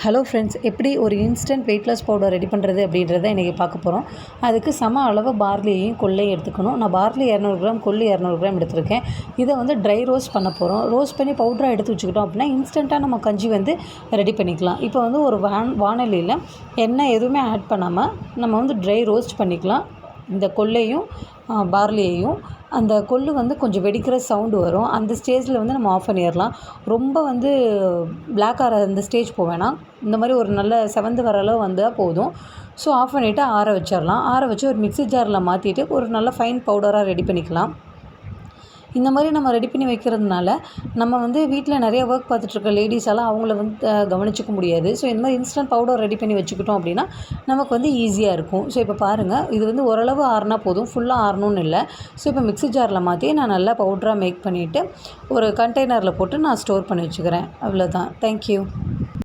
Hello friends, எப்படி ஒரு instant weight loss powder ready பண்ணுறது அப்படின்றத இன்றைக்கி பார்க்க போகிறோம். அதுக்கு சம அளவு பார்லியையும் கொள்ளையும் எடுத்துக்கணும். நான் பார்லி 200 கிராம், கொள்ளு 200 கிராம் எடுத்திருக்கேன். இதை வந்து ட்ரை ரோஸ்ட் பண்ண போகிறோம். ரோஸ்ட் பண்ணி பவுடராக எடுத்து வச்சுக்கிட்டோம் அப்படின்னா இன்ஸ்டண்ட்டாக நம்ம கஞ்சி வந்து ரெடி பண்ணிக்கலாம். இப்போ வந்து ஒரு வானலியில் எண்ணெய் எதுவுமே ஆட் பண்ணாமல் நம்ம வந்து ட்ரை ரோஸ்ட் பண்ணிக்கலாம். இந்த கொள்ளையும் பார்லியையும் அந்த கொள்ளு வந்து கொஞ்சம் வெடிக்கிற சவுண்டு வரும். அந்த ஸ்டேஜில் வந்து நம்ம ஆஃப் பண்ணிடலாம். ரொம்ப வந்து பிளாக் ஆகிற அந்த ஸ்டேஜ் போக வேணாம். இந்த மாதிரி ஒரு நல்ல செவந்து வர அளவு வந்தால் போதும். ஸோ ஆஃப் பண்ணிவிட்டு ஆற வச்சிடலாம். ஆற வச்சு ஒரு மிக்ஸி ஜாரில் மாற்றிட்டு ஒரு நல்ல ஃபைன் பவுடராக ரெடி பண்ணிக்கலாம். இந்த மாதிரி நம்ம ரெடி பண்ணி வைக்கிறதுனால நம்ம வந்து வீட்டில் நிறைய ஒர்க் பார்த்துட்ருக்க லேடிஸால் அவங்கள வந்து கவனிச்சிக்க முடியாது. ஸோ இந்த மாதிரி இன்ஸ்டன்ட் பவுடர் ரெடி பண்ணி வச்சுக்கிட்டோம் அப்படின்னா நமக்கு வந்து ஈஸியாக இருக்கும். ஸோ இப்போ பாருங்கள், இது வந்து ஓரளவு ஆறுனா போதும், ஃபுல்லாக ஆறணும்னு இல்லை. ஸோ இப்போ மிக்ஸி ஜாரில் மாற்றி நான் நல்லா பவுடராக மேக் பண்ணிவிட்டு ஒரு கண்டெய்னரில் போட்டு நான் ஸ்டோர் பண்ணி வச்சுக்கிறேன். அவ்வளோதான். தேங்க்யூ.